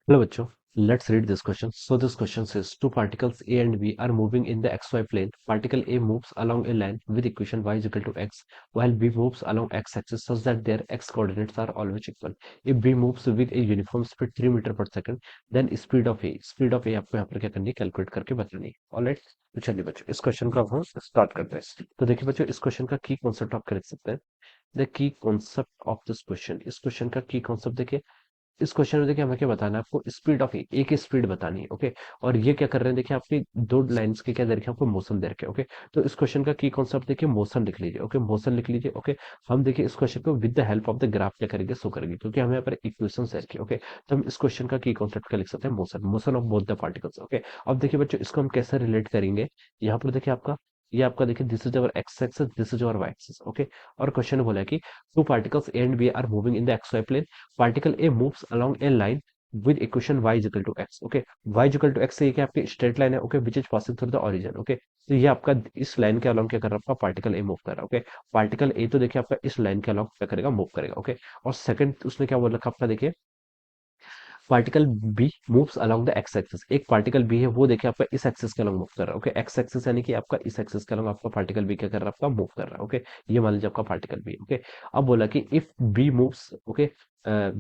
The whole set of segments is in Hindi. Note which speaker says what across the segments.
Speaker 1: Hello, bachcho. Let's read this question. So this question says two particles A and B are moving in the xy plane. Particle A moves along a line with equation y is equal to x, while B moves along x-axis such that their x coordinates are always equal. If B moves with a uniform speed 3 metre per second, then speed of A आपको यहाँ पर क्या करनी है, कैलकुलेट करके बतानी है. ऑलराइट, तो चलिए बच्चों इस क्वेश्चन को अब हम स्टार्ट करते हैं. तो देखिए बच्चों इस क्वेश्चन का की कॉन्सेप्ट आप लिख सकते हैं. The key concept of this question, इस क्वेश्चन का की कॉन्सेप्ट देखिए. इस क्वेश्चन में देखिए हमें क्या बताना है, आपको स्पीड ऑफ ए की स्पीड बतानी है. ओके, और ये क्या कर रहे हैं, देखिए आपकी दो लाइंस के क्या दे रखे हैं, आपको मोशन दे रखे हैं. ओके, तो इस क्वेश्चन का की कॉन्सेप्ट देखिए मोशन लिख लीजिए. ओके, मोशन लिख लीजिए. ओके, हम देखिए इस क्वेश्चन को with the help of the graph क्या करेंगे, शो करेंगे, क्योंकि हमें यहाँ पर इक्वेशन दे रखी है. ओके, तो हम इस क्वेश्चन का की कॉन्सेप्ट क्या लिख सकते हैं, motion, motion of both the particles. Okay, अब देखिए बच्चों इसको हम कैसे रिलेट करेंगे. यहाँ पर देखिए आपका, ये आपका देखिए this is our x axis, this is our y axis. Okay, और क्वेश्चन बोला है कि two particles A and B are moving in the x y plane. Particle A moves along a line with equation y is equal to x. Okay, y is equal to x से ये क्या आपकी स्ट्रेट लाइन है. Okay, which is passing through the origin. Okay, तो ये आपका इस लाइन के अलॉन्ग क्या कर रहा है, आपका पार्टिकल ए मूव कर रहा है. ओके, पार्टिकल ए तो देखिए आपका इस लाइन के अलॉन्ग क्या करेगा, मूव करेगा. ओके, और सेकंड उसने क्या बोल रखा आपका, देखिए particle B moves along the x axis. एक पार्टिकल बी है वो देखिए आपका इस एक्सिस के अलॉन्ग मूव कर रहा है. ओके, एक्स एक्सिस यानी कि आपका इस एक्सिस के अलॉन्ग आपका पार्टिकल बी क्या कर रहा है, आपका मूव कर रहा है. ओके, ये मान लीजिए आपका पार्टिकल बी. ओके, अब बोला कि if B moves. Okay,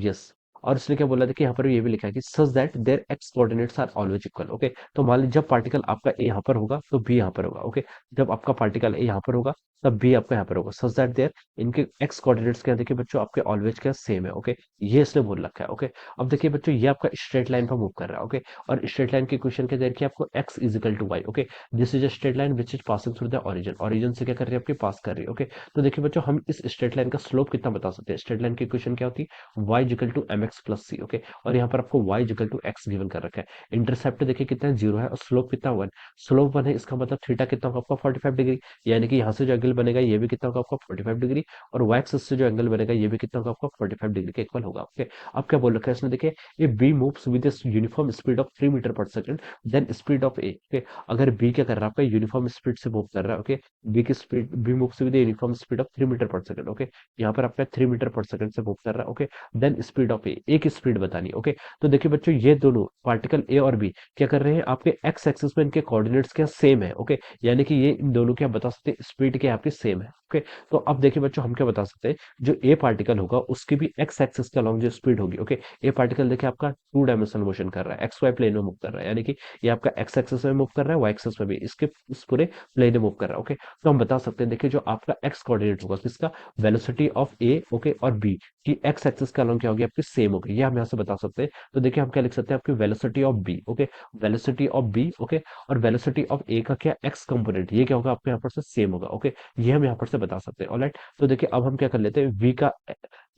Speaker 1: yes, और इसने क्या बोला था कि यहाँ पर ये भी लिखा है कि such that their x coordinates are always equal. Okay, तो मान लीजिए जब पार्टिकल आपका ए यहाँ पर होगा तो बी यहाँ पर होगा. ओके, जब आपका पार्टिकल ए यहाँ पर होगा तब बी आपका यहाँ पर होगा. सच दैट देयर, इनके एक्स कोऑर्डिनेट्स क्या है, देखिए बच्चों आपके ऑलवेज क्या सेम है. ओके, ये इसने बोल रखा है. ओके, अब देखिए बच्चों ये आपका स्ट्रेट लाइन पर मूव कर रहा है. ओके, और स्ट्रेट लाइन की इक्वेशन क्या दे रखी है आपको, x is equal to y. Okay, this is a straight line which is passing through the origin. Origin से क्या कर रही है, आपकी पास कर रही है. ओके, तो देखिए बच्चों हम इस स्ट्रेट लाइन का स्लोप कितना बता सकते हैं. स्ट्रेट लाइन की इक्वेशन क्या होती है, y is equal to m x plus c. Okay, और यहाँ पर आपको y is equal to x given कर रखा है. इंटरसेप्ट देखिए कितना है, जीरो है, और स्लोप कितना 1. स्लोप 1 है, इसका मतलब थीटा कितना होगा आपका 45 डिग्री. यानी कि यहाँ से जो एंगल बनेगा ये भी कितना होगा आपका 45 डिग्री, और y एक्सिस से जो एंगल बनेगा ये भी कितना होगा आपका 45 डिग्री के इक्वल होगा. ओके, अब क्या बोल रखा है इसने, देखिए if b moves with a uniform speed of 3 metre per second, then speed of a. Okay, अगर b क्या कर रहा है, आपका यूनिफॉर्म स्पीड से मूव कर रहा है. ओके, b की speed, b moves with uniform speed of 3 metre per second. Okay, यहाँ पर आपका 3 मीटर पर सेकंड से मूव कर रहा है. ओके, देन स्पीड ऑफ ए की स्पीड बतानी. ओके, तो देखिए बच्चों ये दोनों पार्टिकल ए और बी क्या कर रहे हैं, आपके एक्स एक्सिस में इनके कोऑर्डिनेट्स क्या सेम है. ओके, यानी कि ये इन दोनों क्या बता सकते हैं, स्पीड क्या आपकी सेम है. ओके, तो अब देखिए बच्चों हम क्या बता सकते हैं, जो ए पार्टिकल होगा उसकी भी एक्स एक्सिस के अलॉन्ग जो स्पीड होगी. ओके, ये पार्टिकल देखिए आपका टू डायमेंशनल मोशन कर रहा है, एक्स वाई प्लेन में मूव कर रहा है, यानी कि ये आपका एक्स एक्सिस में मूव कर रहा है, वाई एक्सिस में भी, इसके इस पूरे प्लेन में मूव कर रहा है. ओके, तो हम बता सकते हैं, देखिए जो आपका एक्स कोऑर्डिनेट होगा किसका, वेलोसिटी ऑफ ए. ओके, और बी की एक्स एक्सिस के अलॉन्ग क्या होगी, आपकी सेम होगी, ये हम यहाँ से बता सकते हैं. तो देखिए हम क्या लिख सकते हैं, आपकी velocity of B. Okay, velocity of B. Okay, और वेलोसिटी ऑफ ए का क्या एक्स कंपोनेंट, ये क्या होगा आपके यहाँ पर से सेम होगा. ओके, ये हम यहाँ पर से बता सकते हैं. ऑलराइट, तो देखिए अब हम क्या कर लेते हैं, वी का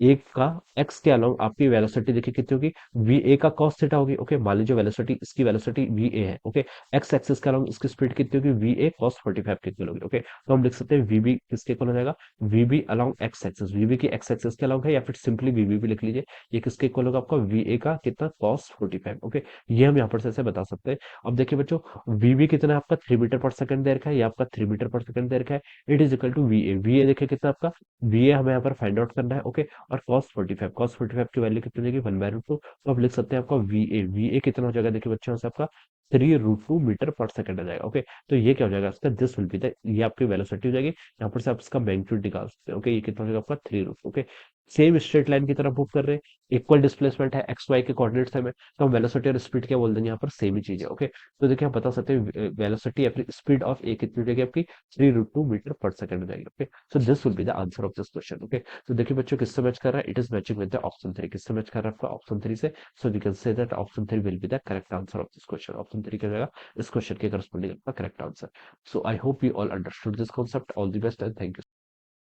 Speaker 1: एक का एक्स के अलोंग आपकी वेलोसिटी देखिए कितनी होगी, वी ए का कॉस थीटा होगी. ओके, मान लीजिए वेलोसिटी, इसकी वेलोसिटी वी ए है. ओके, एक्स एक्सिस के अलोंग इसकी स्पीड कितनी होगी, वी ए कॉस 45 की इक्वल होगी. ओके, तो हम लिख सकते हैं वी बी किसके इक्वल हो जाएगा, V B along x axis. V B की एक्स एक्सिस के अलोंग है, या फिर सिंपली वी बी भी लिख लीजिए. ये किसके इक्वल होगा, आपका वी ए का कितना, कॉस 45. ओके, ये हम यहाँ पर से ऐसे बता सकते हैं. अब देखिए बच्चों वी बी कितना है आपका 3 मीटर पर सेकंड दे रखा है, ये आपका 3 मीटर पर सेकंड दे रखा है. It is equal to V A. V A देखिए कितना आपका, वी ए हमें यहाँ पर फाइंड आउट करना है. ओके, और cos 45 की वैल्यू कितनी हो जाएगी, 1/√2. तो आप लिख सकते हैं आपका वी ए कितना हो जाएगा, देखिए बच्चों से आपका 3√2 मीटर पर सेकंड आ जाएगा. ओके, तो ये क्या हो जाएगा इसका, दिस विल बी द, ये आपकी वेलोसिटी हो जाएगी. यहाँ पर से आप इसका मैग्नीट्यूड निकाल सकते हैं. ओके, ये कितना हो जाएगा आपका 3√2. ओके, सेम स्ट्रेट लाइन की तरफ मूव कर रहे हैं, इक्वल डिस्प्लेसमेंट है, एक्स वाई के कोऑर्डिनेट्स है, में तो हम वेलोसिटी और स्पीड क्या बोल देंगे, यहाँ पर सेम ही चीज है. ओके, तो देखिए आप बता सकते हैं वेलोसिटी या फिर स्पीड ऑफ ए कितनी हो जाएगी आपकी, 3√2 मीटर पर सेकंड हो जाएगी. Okay, so this will be the answer of this question. Okay, तो देखिए बच्चों किससे मैच कर रहा है, it is matching with the option 3. किससे मैच कर रहा है आपका, ऑप्शन 3 से. So we can say that option 3 will be the correct answer of this question. Option 3 क्या हो जाएगा इस क्वेश्चन के करस्पॉन्डिंग आपका correct answer. So I hope you all understood this concept. All the best and thank you.